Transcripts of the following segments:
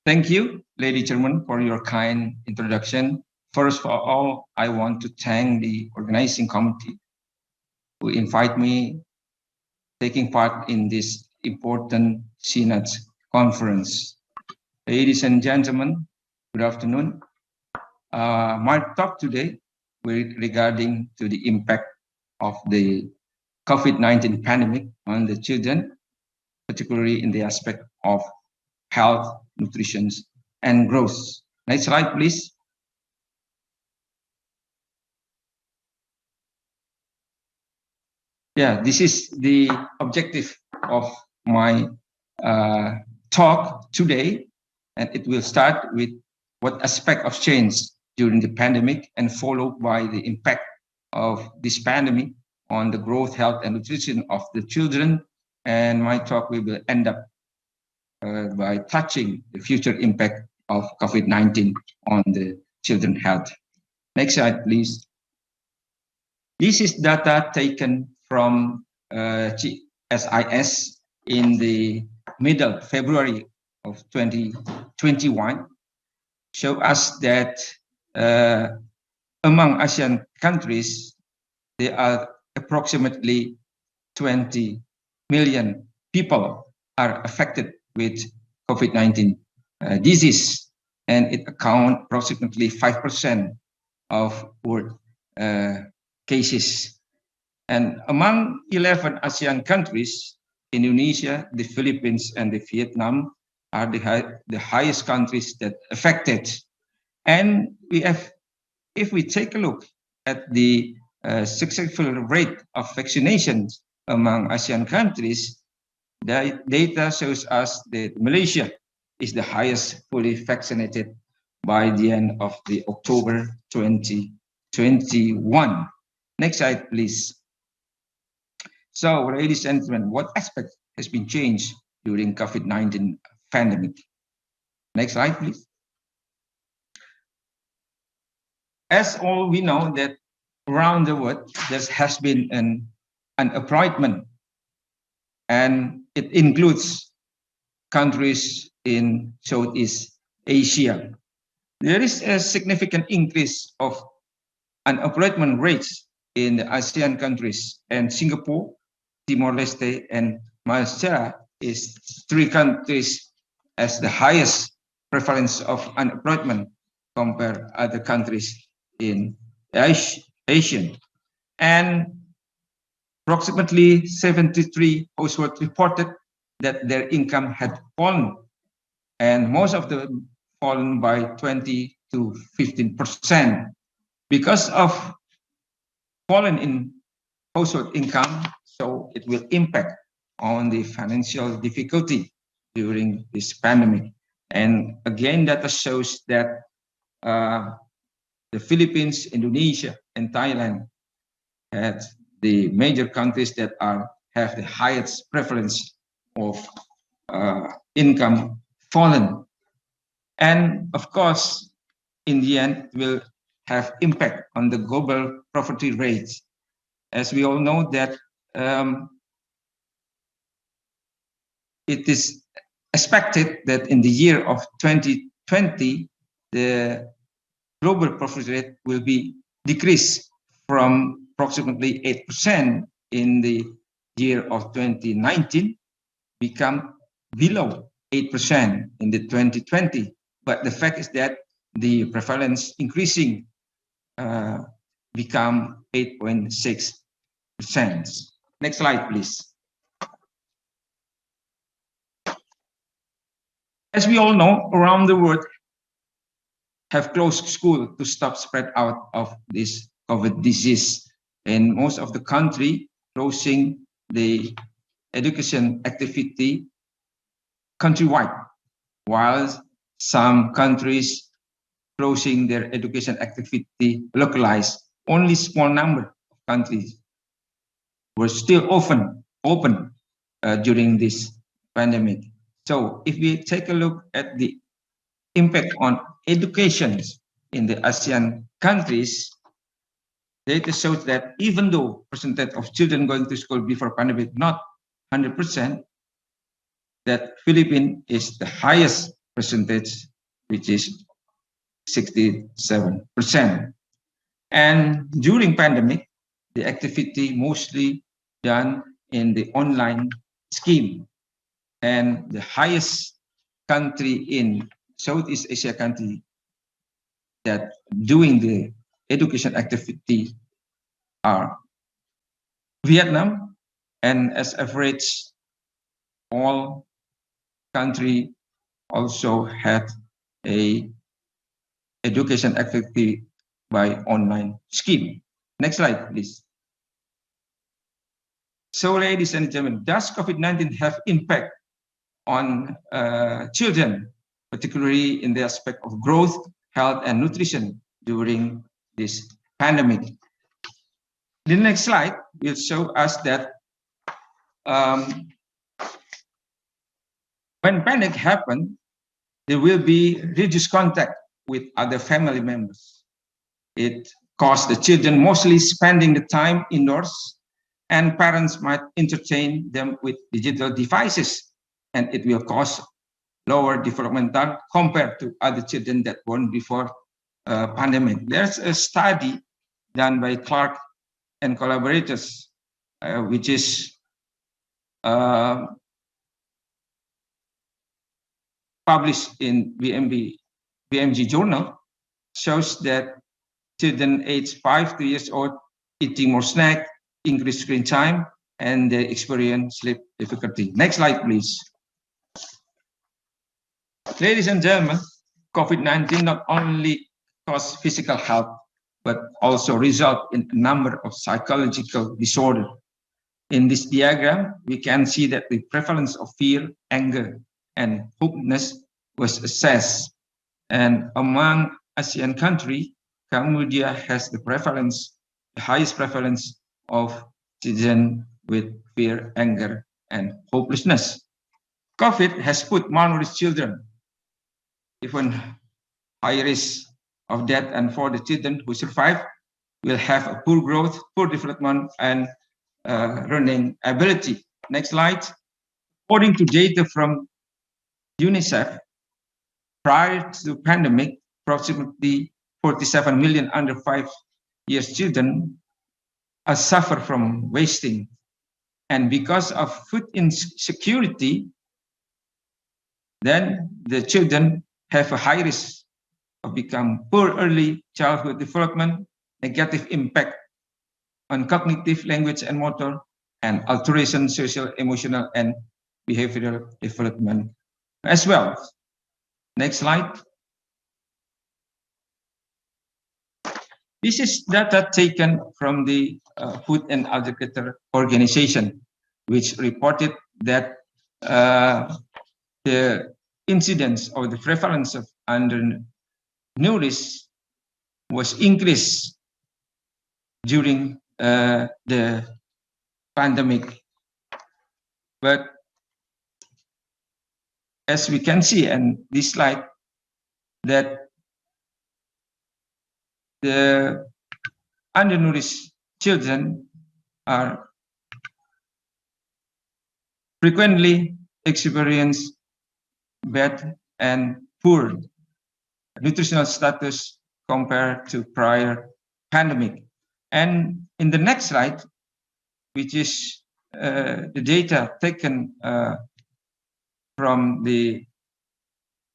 Thank you, Lady Chairman, for your kind introduction. First of all, I want to thank the organizing committee who invite me taking part in this important SEANUTS conference. Ladies and gentlemen, good afternoon. My talk today will regarding to the impact of the COVID-19 pandemic on the children, particularly in the aspect of health, nutrition, and growth. Next slide, please. Yeah, this is the objective of my talk today, and it will start with what aspect of change during the pandemic and followed by the impact of this pandemic on the growth, health, and nutrition of the children. And my talk will end up by touching the future impact of COVID-19 on the children's health. Next slide, please. This is data taken from SIS in the middle February of 2021. Show us that among ASEAN countries, there are approximately 20 million people are affected with COVID-19 disease, and it accounts approximately 5% of world cases. And among 11 ASEAN countries, Indonesia, the Philippines, and the Vietnam are the highest countries that affected. And we have, if we take a look at the successful rate of vaccinations among ASEAN countries, the data shows us that Malaysia is the highest fully vaccinated by the end of the October 2021. Next slide, please. So, ladies and gentlemen, what aspect has been changed during COVID-19 pandemic? Next slide, please. As all we know that around the world, there has been an unemployment, and it includes countries in Southeast Asia. There is a significant increase of unemployment rates in the ASEAN countries, and Singapore, Timor-Leste, and Malaysia is three countries as the highest prevalence of unemployment compared to other countries in Asia. And approximately 73 households reported that their income had fallen, and most of them fallen by 20 to 15%. Because of fallen in household income, so it will impact on the financial difficulty during this pandemic. And again, data shows that the Philippines, Indonesia, and Thailand had the major countries that have the highest prevalence of income fallen. And of course, in the end, will have impact on the global poverty rates. As we all know that it is expected that in the year of 2020, the global poverty rate will be decreased from approximately 8% in the year of 2019, become below 8% in the 2020. But the fact is that the prevalence increasing become 8.6%. Next slide, please. As we all know, around the world have closed school to stop spread out of this COVID disease. And most of the country closing the education activity countrywide, while some countries closing their education activity localized. Only small number of countries were still open during this pandemic. So if we take a look at the impact on education in the ASEAN countries, data shows that even though percentage of children going to school before pandemic not 100%, that Philippines is the highest percentage, which is 67%. And during pandemic, the activity mostly done in the online scheme. And the highest country in Southeast Asia country that doing the education activity are Vietnam, and as average, all country also had a education activity by online scheme. Next slide, please. So, ladies and gentlemen, does COVID-19 have impact on children, particularly in the aspect of growth, health, and nutrition during this pandemic? The next slide will show us that when pandemic happen, there will be reduced contact with other family members. It caused the children mostly spending the time indoors, and parents might entertain them with digital devices, and it will cause lower developmental compared to other children that born before pandemic. There's a study done by Clark and collaborators, which is published in BMG journal, shows that children aged 5 to years old eating more snack, increased screen time, and they experience sleep difficulty. Next slide, please. Ladies and gentlemen, COVID-19 not only cause physical health, but also result in a number of psychological disorders. In this diagram, we can see that the prevalence of fear, anger, and hopelessness was assessed. And among ASEAN countries, Cambodia has the highest prevalence of children with fear, anger, and hopelessness. COVID has put malnourished children even high risk of death, and for the children who survive will have a poor growth, poor development, and learning ability. Next slide. According to data from UNICEF, prior to the pandemic, approximately 47 million under 5 years children suffer from wasting. And because of food insecurity, then the children have a high risk of become poor early childhood development, negative impact on cognitive, language, and motor, and alteration, social, emotional, and behavioral development as well. Next slide. This is data taken from the Food and Agriculture Organization, which reported that the incidence or the prevalence of undernourished was increased during the pandemic. But as we can see in this slide, that the undernourished children are frequently experience bad and poor nutritional status compared to prior pandemic. And in the next slide, which is the data taken from the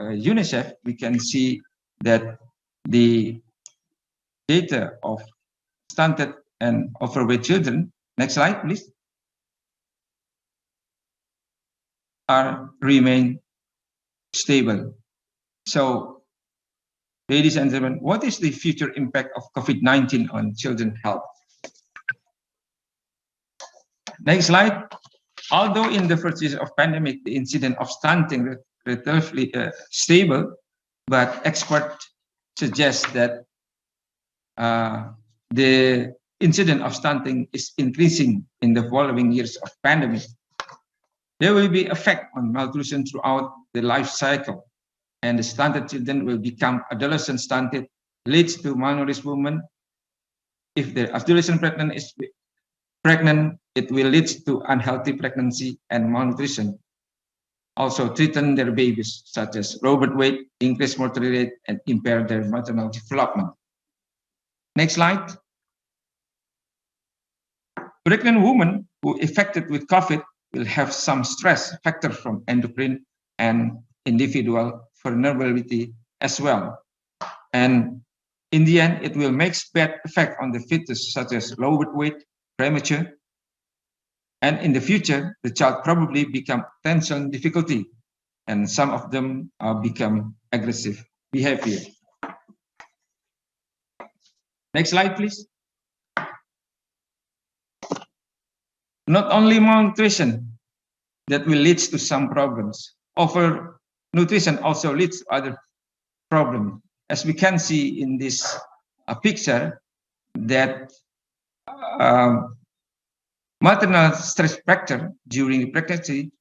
UNICEF, we can see that the data of stunted and overweight children, next slide please, remain stable. So, ladies and gentlemen, what is the future impact of COVID-19 on children's health? Next slide. Although in the first years of pandemic, the incidence of stunting relatively stable, but experts suggest that the incidence of stunting is increasing in the following years of pandemic. There will be effect on malnutrition throughout the life cycle, and the stunted children will become adolescent stunted, leads to malnourished women. If the adolescent pregnant, it will lead to unhealthy pregnancy and malnutrition. also threaten their babies, such as low birth weight, increased mortality rate, and impair their maternal development. Next slide. Pregnant women who affected with COVID will have some stress factor from endocrine and individual vulnerability as well. And in the end, it will make bad effect on the fetus, such as low birth weight, premature. And in the future, the child probably become attention difficulty, and some of them become aggressive behavior. Next slide, please. Not only malnutrition that will lead to some problems, overnutrition also leads to other problems. As we can see in this picture, that maternal stress factor during pregnancy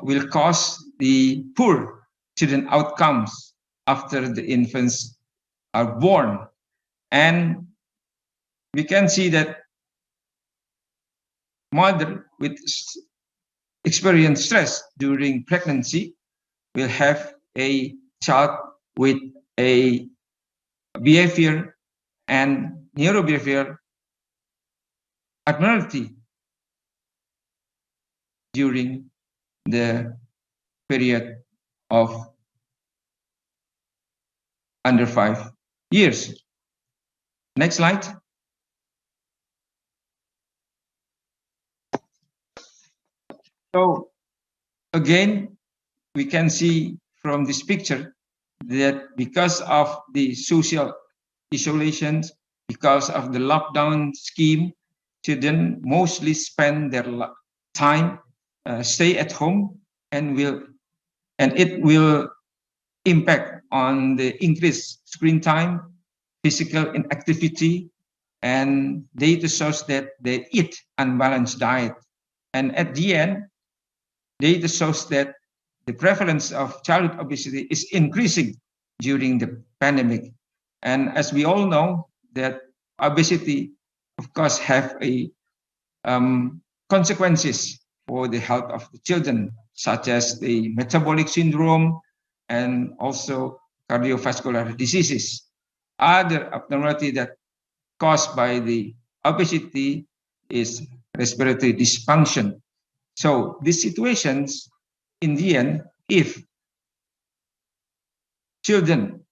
will cause the poor children outcomes after the infants are born. And we can see that mother with experience stress during pregnancy will have a child with a behavior and neurobehavior abnormality during the period of under 5 years. Next slide. So again, we can see from this picture that because of the social isolation, because of the lockdown scheme, children mostly spend their time stay at home, and it will impact on the increased screen time, physical inactivity, and data shows that they eat unbalanced diet. And at the end, data shows that the prevalence of childhood obesity is increasing during the pandemic. And as we all know, that obesity, of course, have a consequences for the health of the children, such as the metabolic syndrome and also cardiovascular diseases. Other abnormality that caused by the obesity is respiratory dysfunction. So these situations, in the end, if children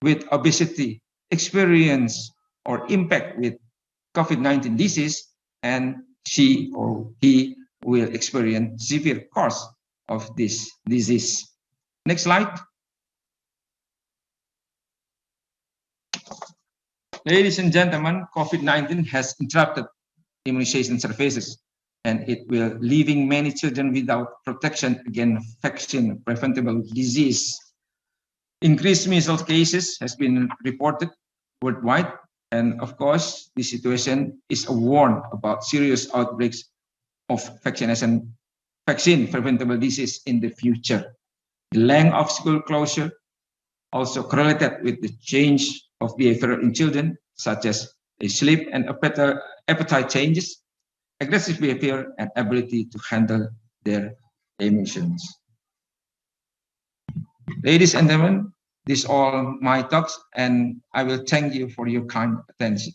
with obesity experience or impact with COVID-19 disease, and she or he will experience severe course of this disease. Next slide. Ladies and gentlemen, COVID-19 has interrupted immunization services, and it will leaving many children without protection against vaccine preventable disease. Increased measles cases has been reported worldwide, and of course, the situation is a warn about serious outbreaks of vaccine preventable disease in the future. The length of school closure also correlated with the change of behavior in children, such as a sleep and appetite changes, aggressive behavior, and ability to handle their emotions. Ladies and gentlemen, these are all my talks, and I will thank you for your kind attention.